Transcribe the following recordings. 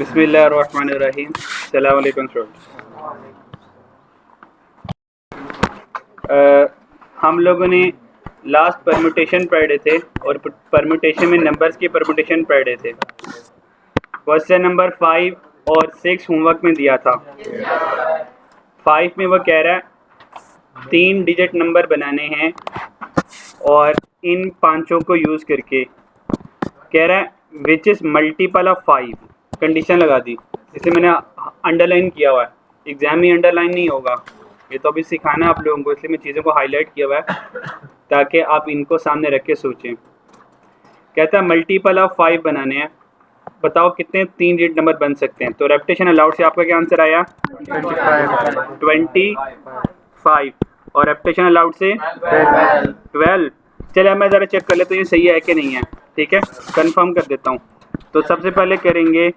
बिस्मिल्लाहिर्रहमानिर्रहीम। अस्सलाम वालेकुम स्टूडेंट्स। हम लोगों ने लास्ट परम्यूटेशन पढ़ रहे थे और परम्यूटेशन में नंबर्स की परम्यूटेशन पढ़ रहे थे। क्वेश्चन नंबर 5 और 6 होमवर्क में दिया था। 5 में वो कह रहा है 3 डिजिट नंबर बनाने हैं और इन पांचों को यूज़ करके कह रहा है which is multiple of 5। Condition लगा दी, इसे मैंने अंडरलाइन किया हुआ है। एग्जाम में अंडरलाइन नहीं होगा, ये तो अभी सिखाना है आप लोगों को, इसलिए मैं चीज़ों को हाईलाइट किया हुआ है ताकि आप इनको सामने रख के सोचें। कहता है मल्टीपल ऑफ 5 बनाने हैं, बताओ कितने 3 डिजिट नंबर बन सकते हैं। तो रेपिटेशन अलाउड से आपका क्या आंसर आया? 25। और रेपिटेशन अलाउड से 12। चलिए मैं ज़रा चेक कर लेता हूँ ये सही है कि नहीं है। ठीक है, कंफर्म कर देता हूँ। तो सबसे पहले करेंगे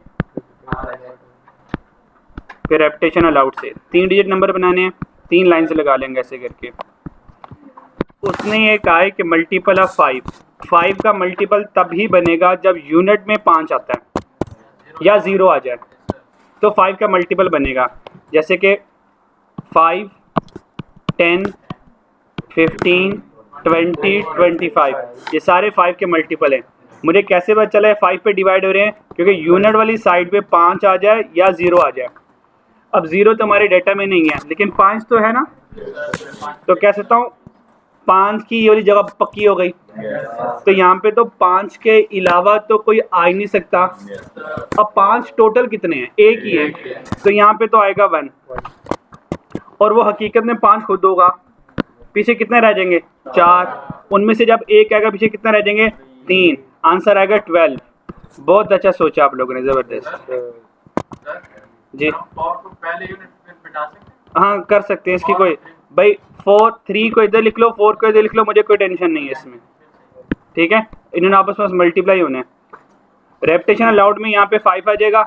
फिर रेपिटेशन अलाउड से 3 डिजिट नंबर बनाने हैं, 3 लाइन से लगा लेंगे ऐसे करके। उसने ये कहा है कि मल्टीपल ऑफ 5 का मल्टीपल तभी बनेगा जब यूनिट में 5 आता है या 0 आ जाए तो 5 का मल्टीपल बनेगा। जैसे कि 5, 10, 15, 20, 25 ये सारे 5 के मल्टीपल हैं। मुझे कैसे पता चला है 5 पे डिवाइड हो रहे हैं? क्योंकि यूनिट वाली साइड पे 5 आ जाए या 0 आ जाए। अब 0 तो हमारे डेटा में नहीं है, लेकिन 5 तो है ना, तो कह सकता हूँ 5 की ये वाली जगह पक्की हो गई। तो यहाँ पे तो 5 के अलावा तो कोई आ ही नहीं सकता। अब 5 टोटल कितने हैं? एक ही है, तो यहाँ पे तो आएगा 1। और वो हकीकत में 5 खुद होगा। पीछे कितने रह जाएंगे? 4। उनमें से जब एक आएगा पीछे कितने रह जाएंगे? 3। आंसर आएगा 12। बहुत अच्छा सोचा आप लोगों ने, ज़बरदस्त जी। हाँ कर सकते हैं, इसकी कोई भाई 4, 3 को इधर लिख लो, 4 को इधर लिख लो, मुझे कोई टेंशन नहीं है इसमें। ठीक है, इन्होंने आपस में मल्टीप्लाई होना है। रेपिटेशन अलाउड में यहाँ पे 5 आ जाएगा,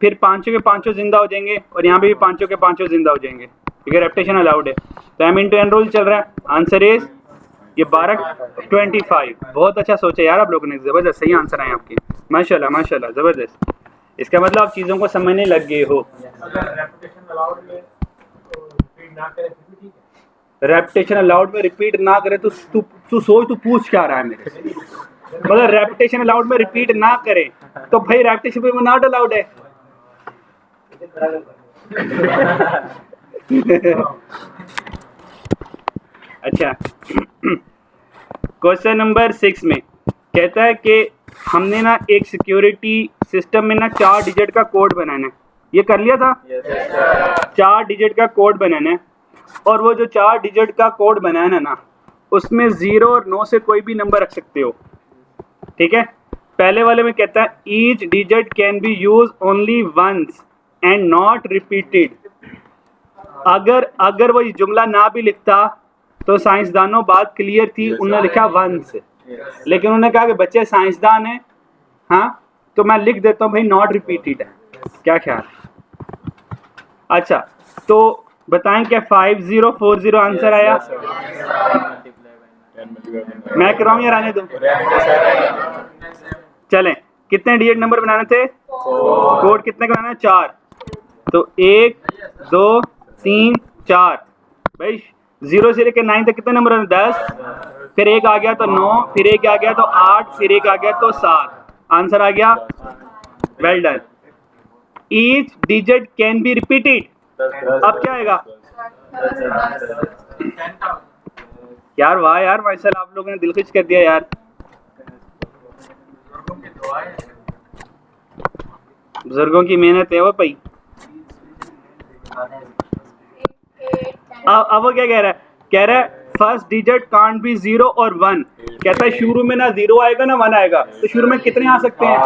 फिर पाँचों के पाँचों जिंदा हो जाएंगे और यहाँ पे भी पाँचों के पाँचों जिंदा हो जाएंगे क्योंकि रेपिटेशन अलाउड है। तो एम इंटू एन रूल चल रहा है। आंसर इज ये 12, 25। बहुत अच्छा सोचा यार आप लोगों ने, ज़बरदस्त, सही आंसर आए आपके, माशाल्लाह माशाल्लाह, ज़बरदस्त। इसका मतलब आप चीज़ों को समझने लग गए हो। रेपिटेशन अलाउड में रिपीट ना करे तो तू सोच, तू पूछ क्या रहा है मेरे से। मतलब रेपिटेशन अलाउड में रिपीट ना करे तो भाई रेपिटेशन में नॉट अलाउड है। अच्छा, क्वेश्चन नंबर 6 में कहता है कि हमने ना एक सिक्योरिटी सिस्टम में ना 4 डिजिट का कोड बनाना है। ये कर लिया था? 4 डिजिट का कोड बनाना है और वो जो 4 डिजिट का कोड बनाना ना, उसमें 0 और 9 से कोई भी नंबर रख सकते हो। ठीक है, पहले वाले में कहता है each digit can be use only once and not repeated. अगर वो जुमला ना भी लिखता तो साइंसदानों बात क्लियर थी, उन्होंने लिखा वंस, लेकिन उन्होंने कहा कि बच्चे साइंसदान हैं, हाँ तो मैं लिख देता हूँ भाई नॉट रिपीटेड है। क्या ख्याल? अच्छा, तो बताएं क्या 5040 आंसर आया? मैं कर रहा हूँ या रहने दो? चलें, कितने डिजिट नंबर बनाने थे? कोड कितने का बनाना है? 4। तो 1, 2, 3, 4। भाई 0 से लेकर 9 तक कितने नंबर है? 10। फिर 1 आ गया तो 9, फिर 1 आ गया तो 8, फिर 1 आ गया तो 7। आंसर आ गया, well done. Each digit can be repeated. अब क्या आएगा यार? वाह यार, माशाल्लाह आप लोगों ने दिल खुश कर दिया यार। बुजुर्गों की मेहनत है वो भाई। अब वो क्या कह रहा है? कह रहा है फर्स्ट डिजिट कांट बी 0 और 1। कहता है शुरू में ना 0 आएगा ना 1 आएगा, तो शुरू में कितने आ सकते हैं?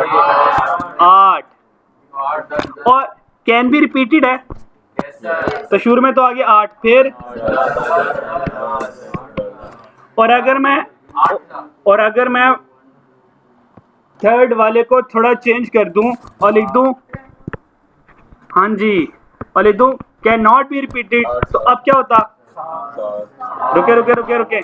8। और कैन बी रिपीटेड है तो शुरू में तो आ गया 8। फिर और अगर मैं थर्ड वाले को थोड़ा चेंज कर दूं और लिख दूं, हाँ जी, और लिख दूं कैन नॉट बी रिपीटेड, तो अब क्या होता? रुके रुके रुके रुके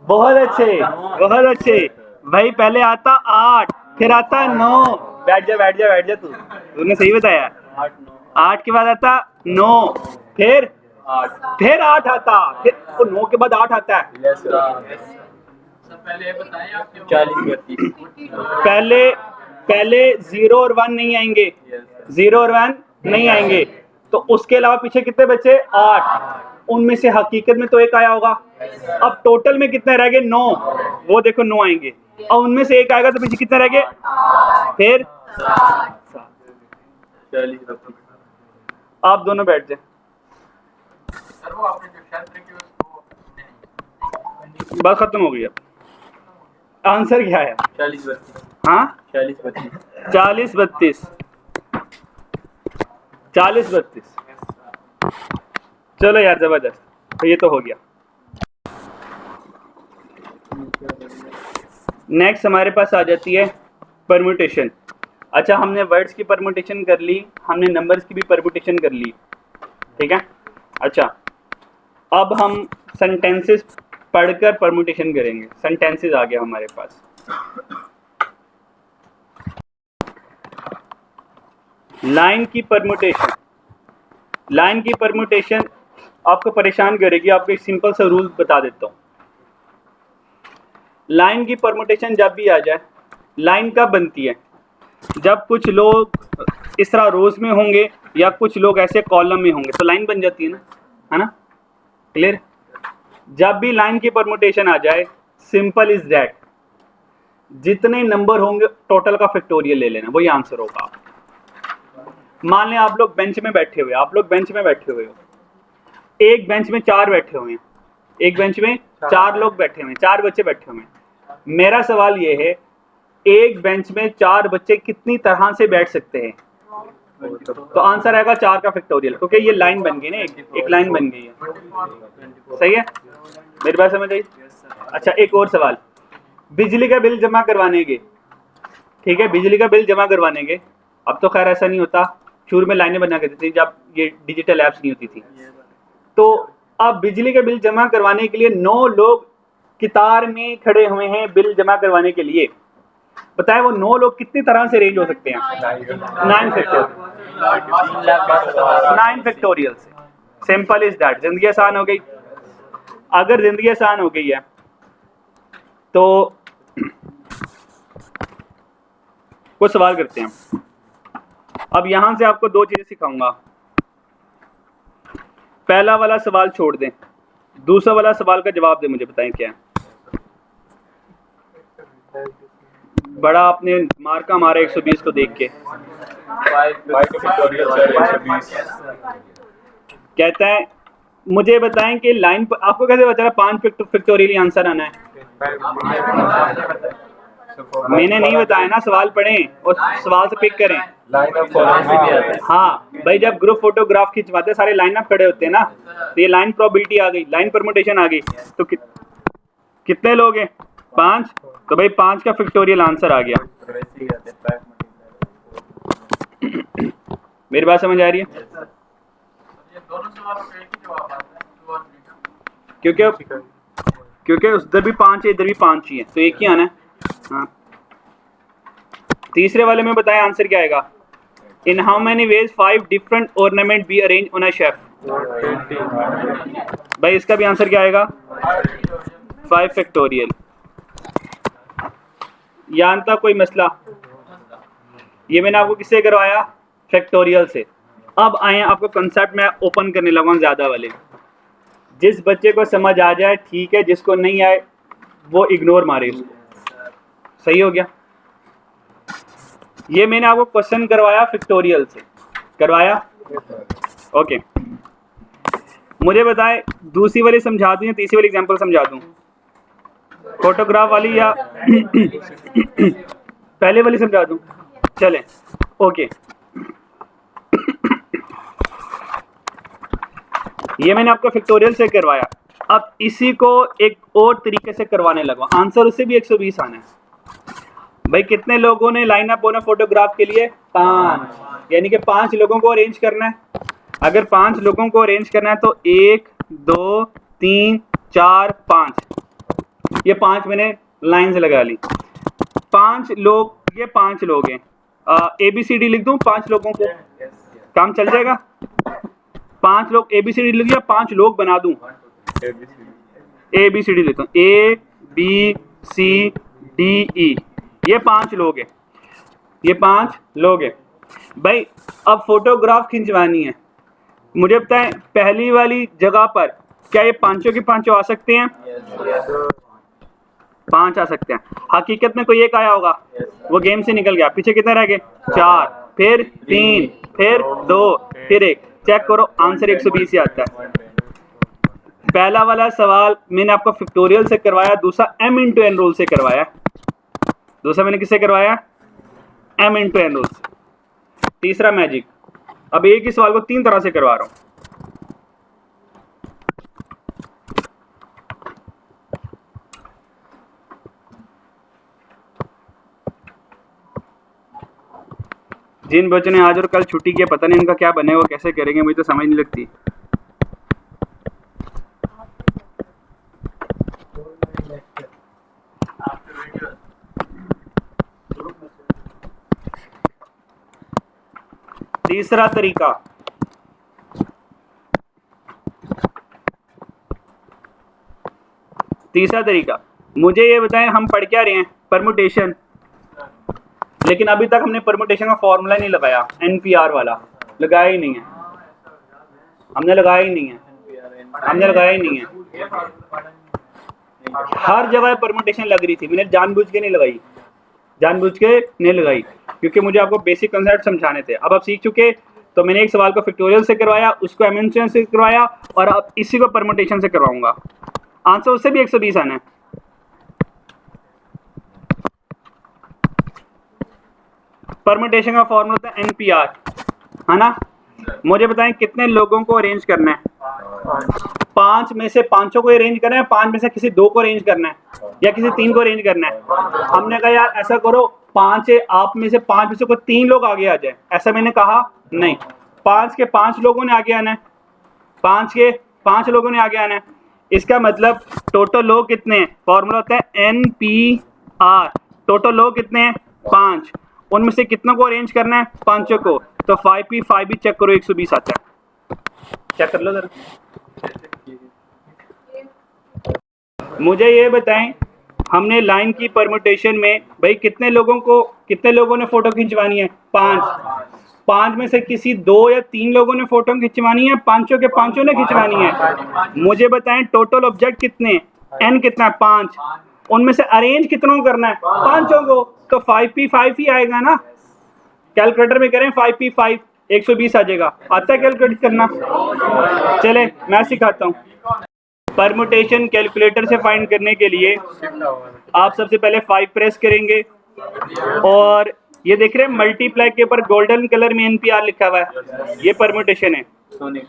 बहुत अच्छे बहुत अच्छे। भाई पहले आता 8, फिर आता 9। बैठ जा तूने सही बताया। 8 के बाद आता 9, फिर 8 आता, फिर 9 के बाद 8 आता है। पहले 0 और 1 नहीं आएंगे, 0 और 1 नहीं आएंगे, तो उसके अलावा पीछे कितने बचे? 8। उनमें से हकीकत में तो एक आया होगा। अब टोटल में कितने रह गए? 9। वो देखो 9 आएंगे, और उनमें से एक आएगा तो पीछे कितने रह गए? फिर 7। आप दोनों बैठ जाए। बात खत्म हो गई। अब आंसर क्या है? 40 32। हाँ 40 32। 40 32। चलो यार जबरदस्त, तो ये तो हो गया। नेक्स्ट हमारे पास आ जाती है परम्यूटेशन। अच्छा, हमने वर्ड्स की परम्यूटेशन कर ली, हमने नंबर्स की भी परम्यूटेशन कर ली, ठीक है। अच्छा, अब हम सेंटेंसेस पढ़कर परम्यूटेशन करेंगे। सेंटेंसेस आ गया हमारे पास। लाइन की परम्यूटेशन। लाइन की परम्यूटेशन आपको परेशान करेगी। आपको एक सिंपल सा रूल बता देता हूँ। लाइन की परम्यूटेशन जब भी आ जाए, लाइन कब बनती है? जब कुछ लोग इस तरह रोज में होंगे या कुछ लोग ऐसे कॉलम में होंगे तो लाइन बन जाती है ना, है ना? क्लियर? जब भी लाइन की परम्यूटेशन आ जाए, सिंपल इज दैट, जितने नंबर होंगे टोटल का फैक्टोरियल ले लेना, वही आंसर होगा। मान लें आप लोग बेंच में बैठे हुए, आप लोग बेंच में बैठे हुए हो, एक बेंच में 4 बैठे हुए हैं, एक बेंच में 4 लोग बैठे हुए हैं, 4 बच्चे बैठे हुए हैं। मेरा सवाल ये है, एक बेंच में 4 बच्चे कितनी तरह से बैठ सकते हैं? तो आंसर आएगा 4 का फैक्टोरियल, क्योंकि ये लाइन बन गई ना, एक लाइन बन गई है। सही है, मेरी बात समझ आई? अच्छा, एक और सवाल, बिजली का बिल जमा करवाने के, ठीक है, बिजली का बिल जमा करवाने के, अब तो खैर ऐसा नहीं होता, शुरू में लाइनें बना करती थी जब ये डिजिटल ऐप्स नहीं होती थी। तो अब बिजली का बिल जमा करवाने के लिए 9 लोग कतार में खड़े हुए हैं बिल जमा करवाने के लिए। बताए वो 9 लोग कितनी तरह से रेंज हो सकते हैं? 9 फैक्टोरियल से। Simple is that. जिंदगी आसान हो गई। अगर जिंदगी आसान हो गई है तो कुछ सवाल करते हैं। अब यहां से आपको 2 चीजें सिखाऊंगा। पहला वाला सवाल छोड़ दें, दूसरा वाला सवाल का जवाब दें, मुझे बताएं क्या है। बड़ा आपने मार्का मारा 120 को देख के। कहता है मुझे बताएं कि लाइन पर आपको कैसे बता रहा 5 फैक्टोरियल आंसर आना है? मैंने नहीं बताया ना, सवाल पढ़ें और सवाल से पिक करें। हाँ भाई, जब ग्रुप फोटोग्राफ खिंचवाते सारे लाइन अप खड़े होते हैं ना, तो ये लाइन प्रोबेबिलिटी आ गई, लाइन परम्यूटेशन आ गई। तो कितने लोग हैं? 5। तो भाई 5 का फैक्टोरियल आंसर आ गया। मेरी बात समझ आ रही है? क्योंकि उधर भी 5 है, इधर भी 5 ही है, तो एक ही आना है। हाँ, तीसरे वाले में बताया आंसर क्या आएगा? In how many ways 5 different ornament be arrange on a chef. भाई इसका भी आंसर क्या आएगा? 5 फैक्टोरियल। यहाँ तक कोई मसला? ये मैंने आपको किससे करवाया? फैक्टोरियल से। अब आए आपको कंसेप्ट में ओपन करने लगा ज़्यादा वाले। जिस बच्चे को समझ आ जाए ठीक है, जिसको नहीं आए वो इग्नोर मारे उसको। सही हो गया? ये मैंने आपको क्वेश्चन करवाया फैक्टोरियल से, करवाया? ओके, मुझे बताए दूसरी वाली समझा दूं या तीसरी वाली एग्जांपल समझा दूं? फोटोग्राफ वाली या पहले वाली समझा दूं? चलें, ओके। ये मैंने आपको फैक्टोरियल से करवाया। अब इसी को एक और तरीके से करवाने लगा। आंसर उससे भी 120 आना है। भाई कितने लोगों ने लाइन अप होना फोटोग्राफ के लिए? 5, यानी कि 5 लोगों को अरेंज करना है। अगर 5 लोगों को अरेंज करना है तो 1 2 3 4 5, ये 5 मैंने लाइन से लगा ली। 5 लोग, ये 5 लोग हैं, ABCD लिख दूं 5 लोगों को, काम चल जाएगा? 5 लोग ABCD लिख दिया, 5 लोग बना दूं, ABCD लिखता हूँ, ABCDE, ये 5 लोग हैं, ये 5 लोग हैं भाई। अब फोटोग्राफ खिंचवानी है, मुझे बताएं पहली वाली जगह पर क्या ये पांचों के पांचों आ सकते हैं? 5 आ सकते हैं। हकीकत में कोई एक आया होगा, वो गेम से निकल गया, पीछे कितने रह गए? 4, फिर 3, फिर 2, फिर 1। चेक करो आंसर 120 ही आता है। पहला वाला सवाल मैंने आपको फैक्टोरियल से करवाया, दूसरा m इंटू n रूल से करवाया, दूसरा मैंने किससे करवाया? m इंटू n रूल से। तीसरा मैजिक, अब एक ही सवाल को 3 तरह से करवा रहा हूं। जिन बच्चों ने आज और कल छुट्टी किया, पता नहीं उनका क्या बनेगा, कैसे करेंगे, मुझे तो समझ नहीं लगती। तीसरा तरीका, मुझे ये बताएं हम पढ़ क्या रहे हैं? परमुटेशन, लेकिन अभी तक हमने परमुटेशन का फॉर्मूला नहीं लगाया, NPR वाला लगाया ही नहीं है, हमने लगाया ही नहीं है। हर जगह परमुटेशन लग रही थी, मैंने जानबूझ के नहीं लगाई, क्योंकि मुझे आपको बेसिक कंसेप्ट समझाने थे। अब आप सीख चुके, तो मैंने एक सवाल को फैक्टोरियल से करवाया, उसको एमएनसी से करवाया, और अब इसी को परमुटेशन से करवाऊंगा। आंसर उससे भी 120 आना है। परमुटेशन का फॉर्मूला होता है NPR, है ना? मुझे बताएं कितने लोगों को अरेंज करना है? 5 में से 5 को अरेंज करना है, 5 में से किसी 2 को अरेंज करना है, या किसी 3 को अरेंज करना है। हमने कहा यार ऐसा करो, 5 है, आप में से 5 में से कोई 3 लोग आगे आ जाए, ऐसा मैंने कहा नहीं। 5 के 5 लोगों ने आगे आना है, 5 के 5 लोगों ने आगे आना है। इसका मतलब टोटल लोग कितने हैं? फॉर्मूला होता है NPR, टोटल लोग कितने हैं? 5, उनमें से कितनों को अरेंज करना है? 5 को, तो 5 भी चेक करो, 120 आता है, चेक कर लो जरा। मुझे ये बताएं हमने लाइन की परमुटेशन में भाई कितने लोगों ने फोटो खिंचवानी है? 5 में से किसी 2 या 3 लोगों ने फोटो खिंचवानी है, 5 के 5 ने खिंचवानी है। मुझे बताएं टोटल ऑब्जेक्ट कितने हैं? n कितना है? 5, उनमें से अरेंज कितनों को करना है? 5 को, तो 5 ही आएगा ना। कैलकुलेटर में करें 5 120 आ जाएगा। आता है कैलकुलेट करना? चले मैं सिखाता हूँ। परमुटेशन कैलकुलेटर से फाइंड करने के लिए आप सबसे पहले 5 प्रेस करेंगे, और ये देख रहे हैं मल्टीप्लाई के ऊपर गोल्डन कलर में NPR लिखा हुआ है, ये परमुटेशन है।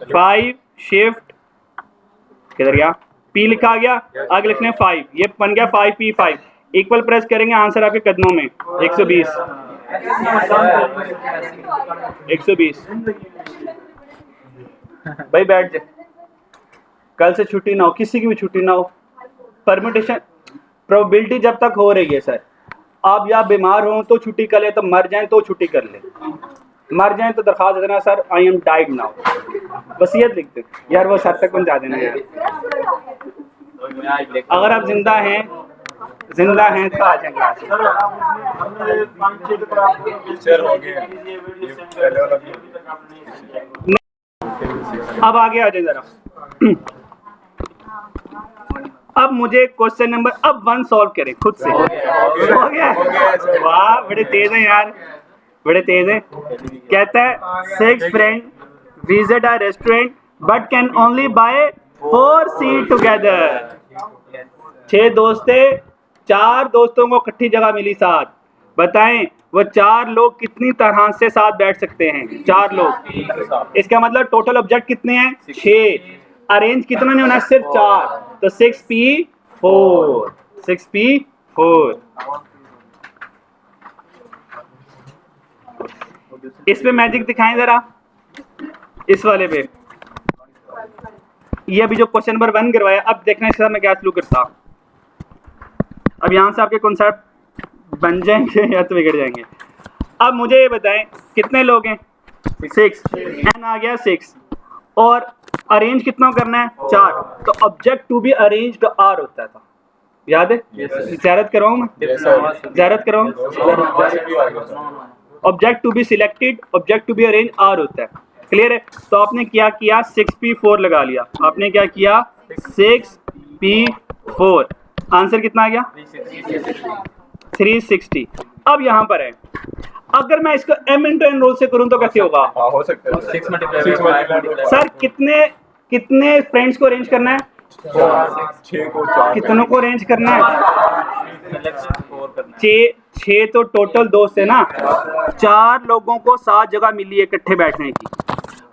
5 शिफ्ट किधर गया? P लिखा गया, आगे लिखने 5, ये बन गया 5P5। इक्वल प्रेस करेंगे, आंसर आपके कदमों में 120। भाई बैठ जाए, कल से छुट्टी ना हो, किसी की भी छुट्टी ना हो। परमुटेशन प्रोबेबिलिटी जब तक हो रही है सर, आप या बीमार हो तो छुट्टी कर ले, तो मर जाएं तो छुट्टी कर ले, मर जाएं तो दरखास्त देना sir I am died now, वसीयत लिख दे यार, वो सर तक पहुंचा देना यार। अगर आप जिंदा हैं तो आ जाएंगे। अब आगे आ जाए जरा। अब मुझे क्वेश्चन नंबर 1 सॉल्व करें खुद से। हो गया? वाह बड़े तेज हैं यार, बड़े तेज हैं। कहता है 6 friend visit a restaurant but can only by 4 seat together. 6 दोस्त थे, 4 दोस्तों को इकट्ठी जगह मिली साथ। बताएं वो 4 लोग कितनी तरह से साथ बैठ सकते हैं? 4 लोग। इसका मतलब टोटल ऑब्जेक्ट कितने हैं? 6। अरेंज कितना नहीं होना? सिर्फ 4, तो 6P4। इस पे मैजिक दिखाएं जरा, इस वाले पे। ये अभी जो क्वेश्चन नंबर 1 करवाया, अब देखना इसके साथ मैं क्या सलूक करता। अब यहां से आपके कॉन्सेप्ट बन जाएंगे या तो बिगड़ जाएंगे। अब मुझे ये बताएं कितने लोग हैं? 6, n आ गया 6, और अरेंज कितना करना है? 4। तो object to be arranged R होता था, याद है? ज़ियारत करवाऊँ मैं? ज़ियारत करवाऊँ? Object to be selected, object to be arrange R होता है। क्लियर है? तो आपने क्या किया? 6p4 लगा लिया। आपने क्या किया? 6p4। आंसर कितना आ गया? 360। अब यहाँ पर है, अगर मैं इसको m इंटू n रोल से करूँ तो कैसे होगा? हो सकता है 6 मल्टीप्लाई सर कितने फ्रेंड्स को अरेंज करना है? 6 को 4 कितनों को अरेंज करना है? 6 तो टोटल दोस्त है ना। 4 लोगों को 7 जगह मिली है इकट्ठे बैठने की।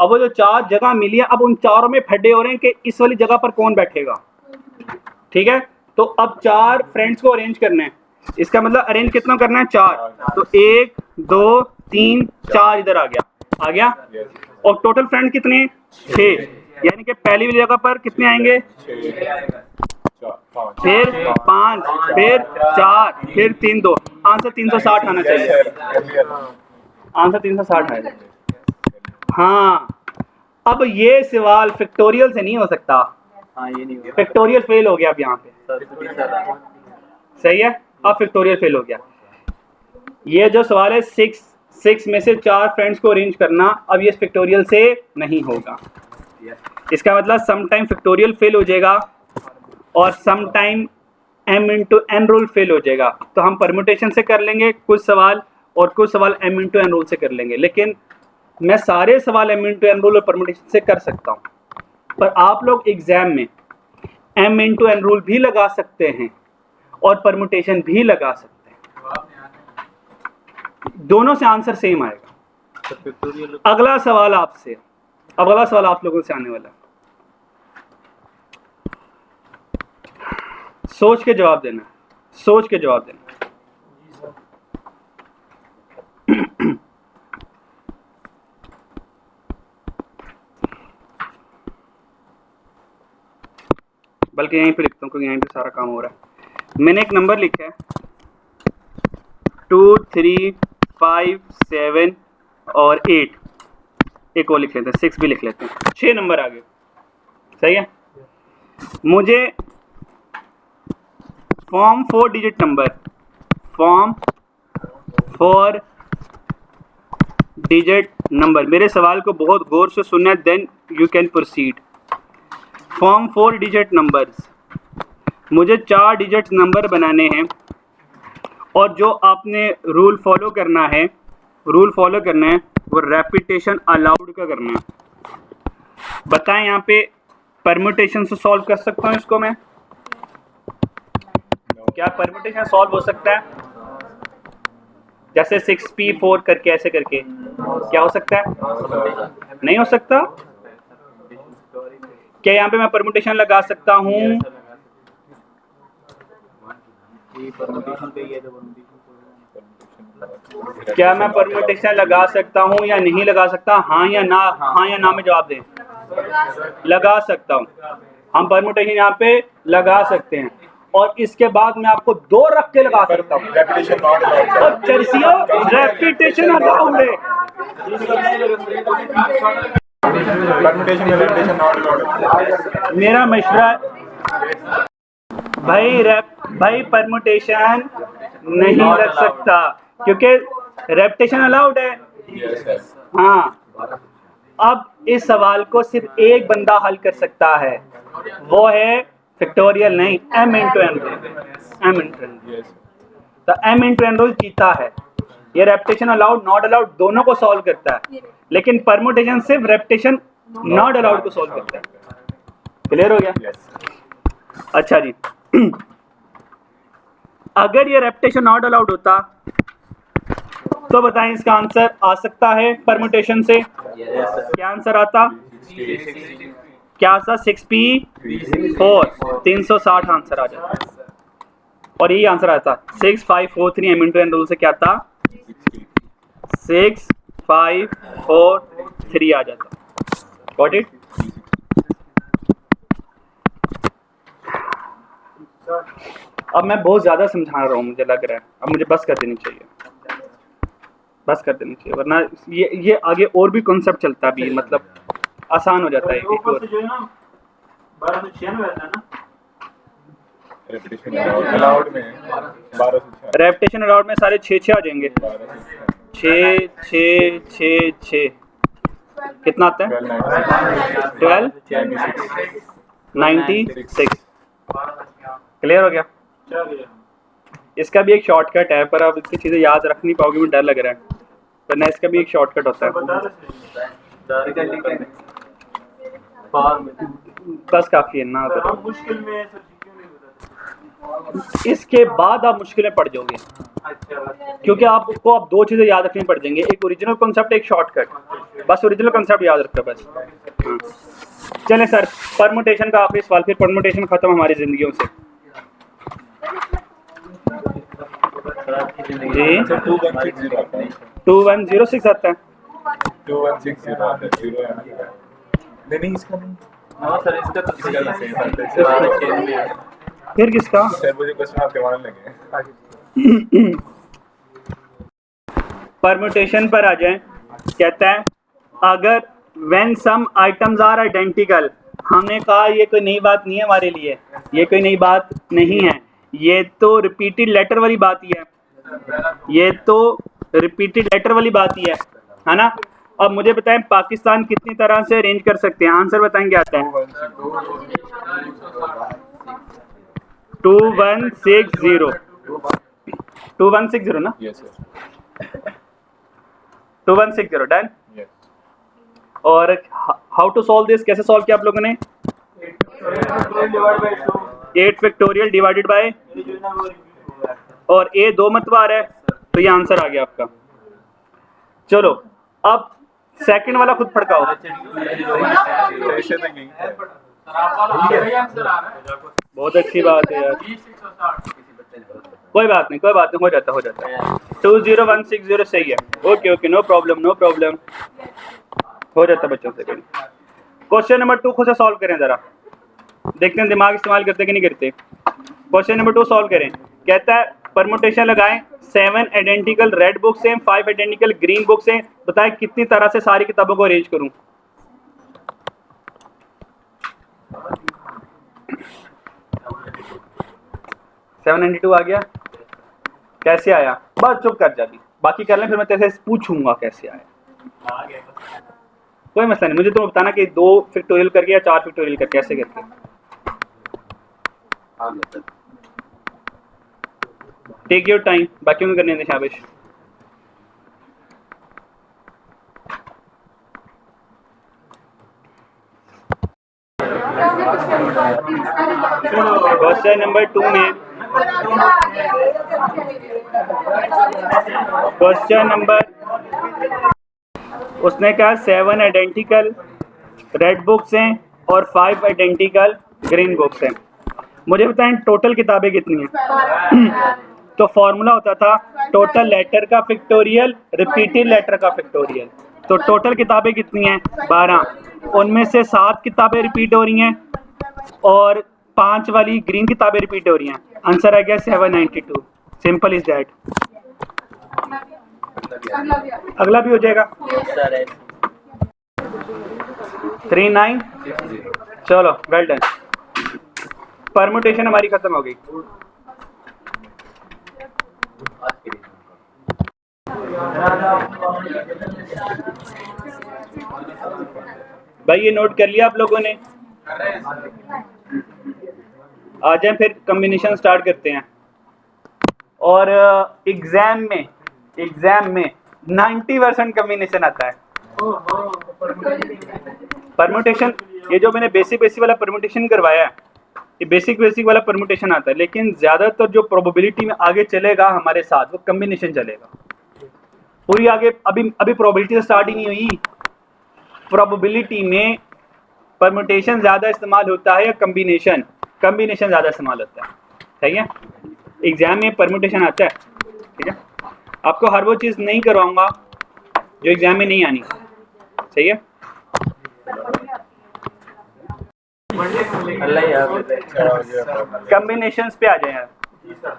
अब वो जो 4 जगह मिली है, अब उन चारों में फड्डे हो रहे हैं कि इस वाली जगह पर कौन बैठेगा। ठीक है, तो अब 4 फ्रेंड्स को अरेंज करना है। इसका मतलब अरेंज कितना करना है? 4। तो 1 2 3 4 इधर आ गया। और टोटल फ्रेंड कितने? 6। यानी कि पहली वाली जगह पर कितने आएंगे? फिर 5, फिर 4, फिर 3 2। आंसर 360 आना चाहिए। आंसर 360 है। हाँ, अब ये सवाल फैक्टोरियल से नहीं हो सकता। हाँ, ये नहीं होगा। फैक्टोरियल फेल हो गया अब यहाँ पे। सही है, अब फैक्टोरियल फेल हो गया। ये जो सवाल है 6 में से 4 फ्रेंड्स को अरेंज करना, अब ये फैक्टोरियल से नहीं होगा। इसका मतलब सम टाइम फैक्टोरियल फेल हो जाएगा और some time m into n rule fail हो जाएगा। तो हम परम्यूटेशन से कर लेंगे कुछ सवाल, और कुछ सवाल m इंटू n रूल से कर लेंगे। लेकिन मैं सारे सवाल m इंटू n रूल और परम्यूटेशन से कर सकता हूँ, पर आप लोग एग्जाम में m इंटू n रूल भी लगा सकते हैं और परम्यूटेशन भी लगा सकते हैं। दोनों से आंसर सेम आएगा। अगला सवाल आप लोगों से आने वाला है, सोच के जवाब देना। बल्कि यहीं पे लिखता हूँ क्योंकि यहीं पे सारा काम हो रहा है। मैंने एक नंबर लिखा है 2 3 5 7 और 8। एक और लिख लेते हैं, 6 भी लिख लेते हैं। 6 नंबर आ गए। सही है। मुझे फॉर्म 4 डिजिट नंबर, मेरे सवाल को बहुत गौर से सुनना, then you can proceed. Form 4 digit numbers, मुझे 4 डिजिट नंबर बनाने हैं और जो आपने रूल फॉलो करना है वो रेपिटेशन अलाउड का करना है। बताएं यहाँ पे परम्यूटेशन से सॉल्व कर सकता हूँ इसको मैं? क्या परम्यूटेशन सॉल्व हो सकता है? जैसे 6p4 करके, ऐसे करके क्या हो सकता है? नहीं हो सकता। क्या यहाँ पे मैं परम्यूटेशन लगा सकता हूँ? क्या मैं परम्यूटेशन लगा सकता हूँ या नहीं लगा सकता? हाँ या ना में जवाब दें। लगा सकता हूँ। हम परम्यूटेशन यहाँ पे लगा सकते हैं, और इसके बाद मैं आपको 2 रख के लगा सकता हूँ। और रेपिटेशन अलाउड है। मेरा मशवरा भाई परम्यूटेशन नहीं लग सकता क्योंकि रेपिटेशन अलाउड है। हाँ, अब इस सवाल को सिर्फ एक बंदा हल कर सकता है, वो है फैक्टोरियल नहीं, m इंटू n रूल। तो m इंटू n रूल जीता है। ये रेपिटेशन अलाउड नॉट अलाउड दोनों को सॉल्व करता है, लेकिन परम्यूटेशन सिर्फ रेपिटेशन नॉट अलाउड को सॉल्व करता है। क्लियर हो गया? अच्छा जी। अगर ये रेपिटेशन नॉट अलाउड होता तो बताएं इसका आंसर आ सकता है परम्यूटेशन से? क्या आंसर आता? क्या आता? 6p4 360 आंसर आ जाता। और यही आंसर आता 6 5 4 3 m इंटू n रूल से क्या था? 6 5 4 3 आ जाता। Got it? अब मैं बहुत ज़्यादा समझा रहा हूँ, मुझे लग रहा है अब मुझे बस कर देनी चाहिए, बस कर देनी चाहिए, वरना ये आगे और भी कॉन्सेप्ट चलता भी, मतलब आसान हो जाता है। एक और जो है ना 1296 रहता है ना, रेपिटेशन अलाउड में 1206 रेपिटेशन अलाउड में सारे 6 आ जाएंगे, 6 6 6 6 कितना आता है 1296। क्लियर हो गया? इसका भी एक शॉर्टकट है, पर आप इसकी चीज़ें याद रख नहीं पाओगे, मुझे डर लग रहा है, वरना इसका भी एक शॉर्टकट होता है। बस काफ़ी है ना, मुश्किल में इसके बाद आप मुश्किलें पड़ जाओगे, क्योंकि आपको अब दो चीज़ें याद रखनी पड़ जाएंगी, एक ओरिजिनल कॉन्सेप्ट, एक शॉर्टकट। बस ओरिजिनल कॉन्सेप्ट याद रखो बस। हाँ। चलें सर, परमुटेशन का आखिरी सवाल, फिर परमुटेशन ख़त्म हमारी ज़िंदगियों से। जी 2106 आता है, 2160 नहीं इसका नहीं। हाँ सर, इसका तो इसका नहीं सही बात है। फिर किसका? सर मुझे क्वेश्चन आपके मारने लगे। परमुटेशन पर आ जाएं। कहता है अगर when some items are identical, हमने कहा ये कोई नई बात नहीं है हमारे लिए, ये कोई नई बात नहीं है, ये तो रिपीटेड लेटर वाली बात ही है, ये तो रिपीटेड लेटर वाली बात ही है ना। अब मुझे बताएं पाकिस्तान कितनी तरह से अरेंज कर सकते हैं, आंसर बताएं क्या आता है? 2160 ना, यस सर 2160 डन। यस। और हाउ टू सॉल्व दिस, कैसे सॉल्व किया आप लोगों ने? 8 फैक्टोरियल डिवाइडेड बाय, और ए 2 मतवार है, तो ये आंसर आ गया आपका। चलो अब सेकंड वाला खुद फड़काओ। बहुत अच्छी बात है यार, कोई बात नहीं, हो जाता है 20160 सही है। ओके नो प्रॉब्लम, हो जाता है बच्चों से। क्वेश्चन नंबर 2 खुद से सॉल्व करें, जरा देखते हैं दिमाग इस्तेमाल करते कि नहीं करते। क्वेश्चन नंबर 2 सॉल्व करें। कहता है परमुटेशन लगाएं, 7 आइडेंटिकल रेड बुक्स हैं, 5 आइडेंटिकल ग्रीन बुक्स हैं, बताएं कितनी तरह से सारी किताबों को अरेंज करूं। $792 आ गया, कैसे आया? बस चुप कर जा, बाकी कर लें, फिर मैं तेरे से पूछूंगा कैसे आया। कोई मसला नहीं, मुझे तो बताना कि 2 फैक्टोरियल करके या 4 फैक्टोरियल करके, कैसे करके। टेक योर टाइम, बाकियों में करने दें शाबाश। क्वेश्चन नंबर 2 में, क्वेश्चन नंबर, उसने कहा 7 आइडेंटिकल रेड बुक्स हैं और 5 आइडेंटिकल ग्रीन बुक्स हैं। मुझे बताएं टोटल किताबें कितनी हैं? तो फॉर्मूला होता था टोटल लेटर का फैक्टोरियल रिपीटेड लेटर का फैक्टोरियल। तो टोटल किताबें कितनी हैं? 12। उनमें से 7 किताबें रिपीट हो रही हैं और 5 वाली ग्रीन किताबें रिपीट हो रही हैं। आंसर आ गया 792। Simple is that. अगला भी हो जाएगा 39। चलो वेल डन, परमुटेशन हमारी खत्म हो गई। भाई ये नोट कर लिया आप लोगों ने? आ जाए फिर कॉम्बिनेशन स्टार्ट करते हैं। और एग्जाम में 90% कॉम्बिनेशन आता है। परमुटेशन, ये जो मैंने बेसिक वाला परमुटेशन करवाया है, ये बेसिक वाला परमुटेशन आता है, लेकिन ज़्यादातर जो प्रोबेबिलिटी में आगे चलेगा हमारे साथ वो कॉम्बिनेशन चलेगा। पूरी आगे अभी प्रोबेबिलिटी तो स्टार्ट ही नहीं हुई। प्रोबेबिलिटी में परमुटेशन ज़्यादा इस्तेमाल होता है या कॉम्बिनेशन ज़्यादा इस्तेमाल होता है? ठीक है, एग्जाम में परमुटेशन आता है। ठीक है, आपको हर वो चीज़ नहीं करवाऊंगा जो एग्जाम में नहीं आनी। सही है, कॉम्बिनेशंस पे आ जाए यार।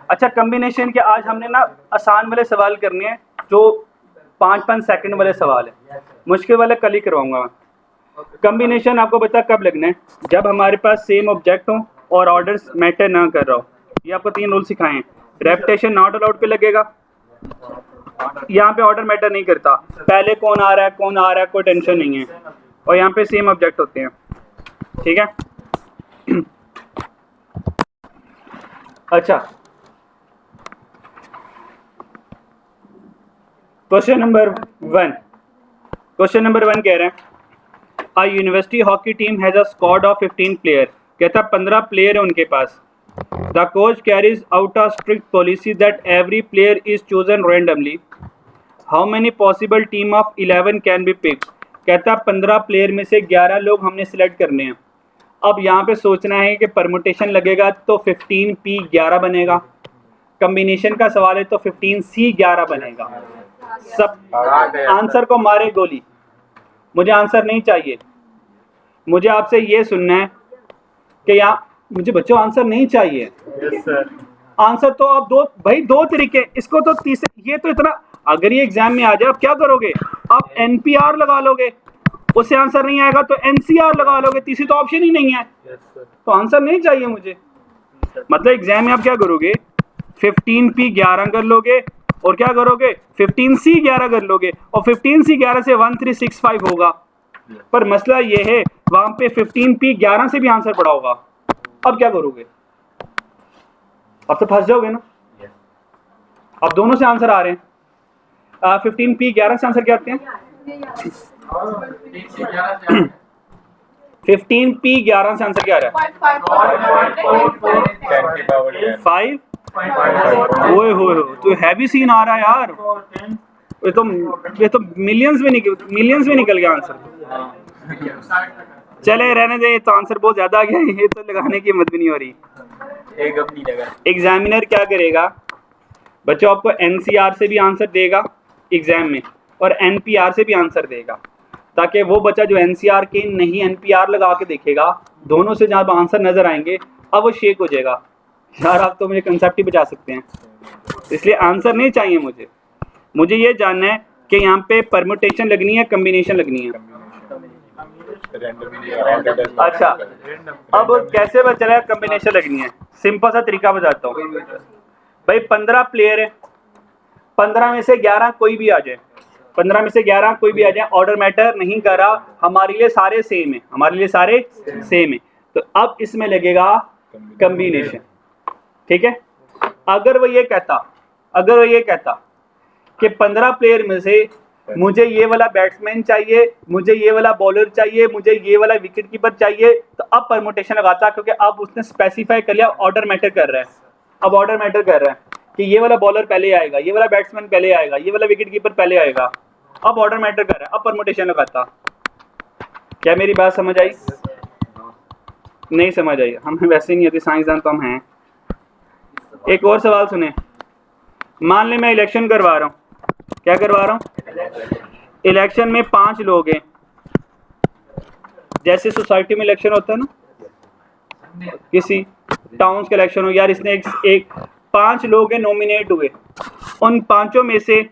अच्छा, कम्बिनेशन के आज हमने ना आसान वाले सवाल करने हैं, जो 5-5 सेकंड वाले सवाल है, मुश्किल वाले कल ही करवाऊंगा मैं। कम्बिनेशन आपको पता कब लगना है, जब हमारे पास सेम ऑब्जेक्ट हो और ऑर्डर्स मैटर ना कर रहा हो। ये आपको 3 रूल सिखाए हैं। रेपिटेशन नॉट अलाउड पे लगेगा, यहाँ पे ऑर्डर मैटर नहीं करता, पहले कौन आ रहा है कोई टेंशन नहीं है, और यहाँ पे सेम ऑब्जेक्ट होते हैं, ठीक है। अच्छा, क्वेश्चन नंबर 1 कह रहे हैं आ university hockey team has a squad of 15 player, कहता 15 प्लेयर है उनके पास। The coach carries out a strict policy that every player is chosen randomly, how many possible team of 11 can be pick, कहता 15 player में से 11 लोग हमने select करने हैं। अब यहाँ पे सोचना है कि परमुटेशन लगेगा तो 15P11 बनेगा, कम्बिनेशन का सवाल है तो 15C11 बनेगा। सब आंसर को मारे गोली, मुझे आंसर नहीं चाहिए, मुझे आपसे ये सुनना है कि यहाँ मुझे बच्चों आंसर नहीं चाहिए। Yes sir. आंसर तो आप दो तरीके, इसको तो तीसरे, ये तो इतना, अगर ये एग्जाम में आ जाए आप क्या करोगे, आप NPR लगा लोगे, उससे आंसर नहीं आएगा तो NCR लगा लोगे, तीसरी तो ऑप्शन ही नहीं है। तो आंसर नहीं चाहिए मुझे, मतलब एग्जाम में आप क्या करोगे, 15P11 कर लोगे और क्या करोगे 15C11 कर लोगे, और 15C11 से 1365 होगा। पर मसला ये है वहां पे 15P11 से भी आंसर पड़ा होगा, अब क्या करोगे, अब तो फंस जाओगे ना। अब दोनों से आंसर आ रहे हैं, 15P11 से आंसर क्या आते हैं, 15P11 से आंसर क्या आ रहा है, 5। ओए हो, तो हैवी सीन आ रहा है यार, ये तो मिलियंस में निकल गया आंसर। चले रहने दे, तो आंसर बहुत ज्यादा आ गया, ये तो लगाने की हिम्मत भी नहीं हो रही। एग्जामिनर क्या करेगा बच्चों, आपको NCR से भी आंसर देगा एग्जाम में और NPR से भी आंसर देगा, ताकि वो बच्चा जो NCR के नहीं NPR लगा के देखेगा, दोनों से जहाँ आंसर नजर आएंगे अब वो शेक हो जाएगा, यार आप तो मुझे कंसेप्ट ही बचा सकते हैं। इसलिए आंसर नहीं चाहिए मुझे ये जानना है कि यहाँ पे परमुटेशन लगनी है, कम्बिनेशन लगनी है। अच्छा, अब कैसे पता चला कम्बिनेशन लगनी है, सिंपल सा तरीका बताता हूँ भाई। 15 प्लेयर है, 15 में से 11 कोई भी आ जाए, 15 में से 11 कोई भी आ जाए, ऑर्डर मैटर नहीं कर रहा, हमारे लिए सारे सेम है, तो अब इसमें लगेगा कम्बिनेशन, ठीक है। अगर वो ये कहता कि 15 प्लेयर में से मुझे ये वाला बैट्समैन चाहिए, मुझे ये वाला बॉलर चाहिए, मुझे ये वाला विकेट कीपर चाहिए, तो अब परमुटेशन लगाता, क्योंकि अब उसने स्पेसिफाई कर लिया, ऑर्डर मैटर कर रहा है। अब ऑर्डर मैटर कर रहा है कि ये वाला बॉलर पहले आएगा, ये वाला बैट्समैन पहले आएगा, ये वाला विकेट कीपर पहले आएगा, अब ऑर्डर मैटर कर रहा है, अब परमुटेशन लगाता। क्या मेरी बात समझ आई? नहीं समझ आई, हमें वैसे नहीं आती, साइंसदान तो हम हैं। एक और सवाल सुने, मान ले मैं इलेक्शन करवा रहा हूँ, क्या करवा रहा हूँ, इलेक्शन में 5 लोग हैं, जैसे सोसाइटी में इलेक्शन होता है ना, किसी टाउन्स का इलेक्शन हो, यार इसने एक 5 लोग हैं नॉमिनेट हुए, उन पांचों में से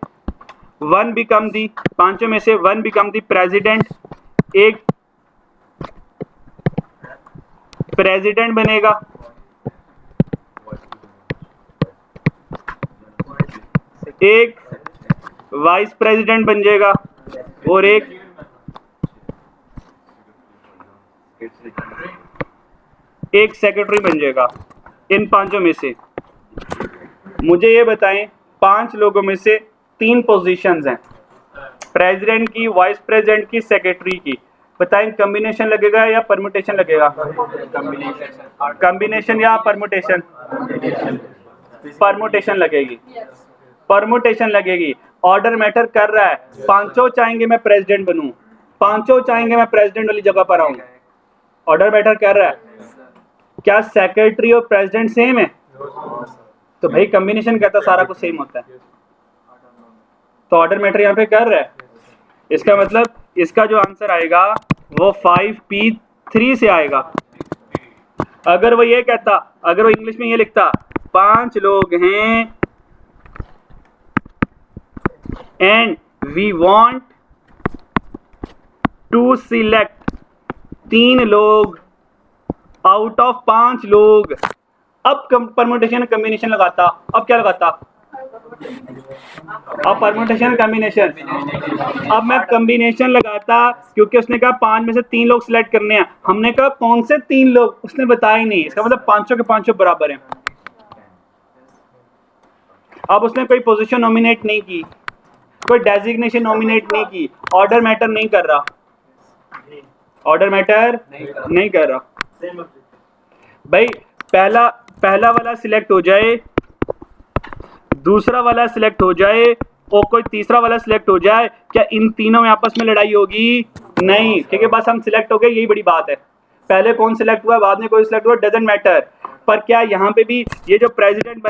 वन बिकम दी प्रेसिडेंट, एक प्रेसिडेंट बनेगा, एक वाइस प्रेसिडेंट बन जाएगा और एक सेक्रेटरी बन जाएगा। इन 5 में से मुझे ये बताएं, 5 लोगों में से 3 पोजीशंस हैं, प्रेसिडेंट की, वाइस प्रेसिडेंट की, सेक्रेटरी की, बताएं कम्बिनेशन लगेगा या परमुटेशन लगेगा? कम्बिनेशन या परमुटेशन? परमुटेशन लगेगी। ऑर्डर मैटर कर रहा है, 5 चाहेंगे मैं प्रेसिडेंट बनूं, 5 चाहेंगे मैं प्रेसिडेंट वाली जगह पर आऊं, ऑर्डर मैटर कर रहा है। क्या सेक्रेटरी और प्रेसिडेंट सेम है? तो भाई कम्बिनेशन कहता सारा कुछ सेम होता है, तो ऑर्डर मैटर यहाँ पे कर रहा है। इसका मतलब इसका जो आंसर आएगा वो 5P3 से आएगा। अगर वो इंग्लिश में ये लिखता 5 लोग हैं and we want to select 3 लोग आउट ऑफ 5 लोग। अब परम्यूटेशन कॉम्बिनेशन लगाता, अब क्या लगाता, अब परम्यूटेशन कॉम्बिनेशन, अब मैं कॉम्बिनेशन लगाता क्योंकि उसने कहा 5 में से 3 लोग सिलेक्ट करने हैं। हमने कहा कौन से 3 लोग, उसने बताया ही नहीं, इसका मतलब 500 के 500 बराबर हैं। अब उसने कोई पोजीशन नॉमिनेट नहीं की, कोई डेजिग्नेशन नॉमिनेट नहीं की, ऑर्डर मैटर नहीं कर रहा, ऑर्डर मैटर नहीं कर रहा। भाई पहला वाला सिलेक्ट हो जाए, दूसरा वाला सिलेक्ट हो जाए और कोई तीसरा वाला सिलेक्ट हो जाए, क्या इन तीनों में आपस में लड़ाई होगी? नहीं, क्योंकि बस हम सिलेक्ट हो गए, यही बड़ी बात है। पहले कौन सिलेक्ट हुआ, बाद में कोई सिलेक्ट हुआ, डजंट मैटर। पर क्या यहाँ पे भी ये जो प्रेसिडेंट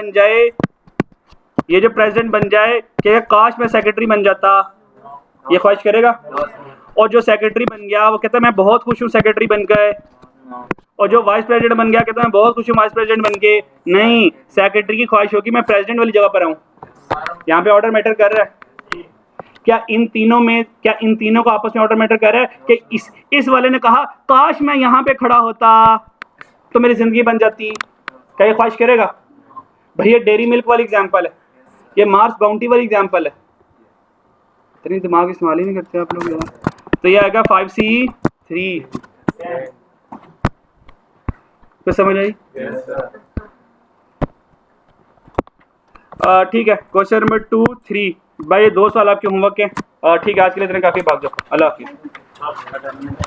बन जाए, क्या काश मैं सेक्रेटरी बन जाता, ये ख्वाहिश करेगा? और जो सेक्रेटरी बन गया वो कहता है मैं बहुत खुश हूँ सेक्रेटरी बन गए, और जो वाइस प्रेसिडेंट बन गया कहता है मैं बहुत खुश हूँ वाइस प्रेसिडेंट बन के। नहीं, सेक्रेटरी की ख्वाहिश होगी मैं प्रेसिडेंट वाली जगह पर आऊँ। यहाँ पे ऑर्डर मैटर कर रहा है। क्या इन तीनों को आपस में ऑर्डर मैटर कर रहा है कि इस वाले ने कहा काश मैं यहाँ पे खड़ा होता तो मेरी जिंदगी बन जाती, क्या ये ख्वाहिश करेगा? भैया डेयरी मिल्क वाली एग्जाम्पल है, ये मार्स बाउंटी वाली एग्जाम्पल है। इतनी दिमाग इस्तेमाल ही नहीं करते आप लोग यार। तो ये आएगा 5C3। तो समझ आई? ठीक है, क्वेश्चन नंबर 2, 3। भाई 2 सवाल आपके होमवर्क के। ठीक है, आज के लिए इतने काफी, भाग जाओ। अल्लाह हाफिज़।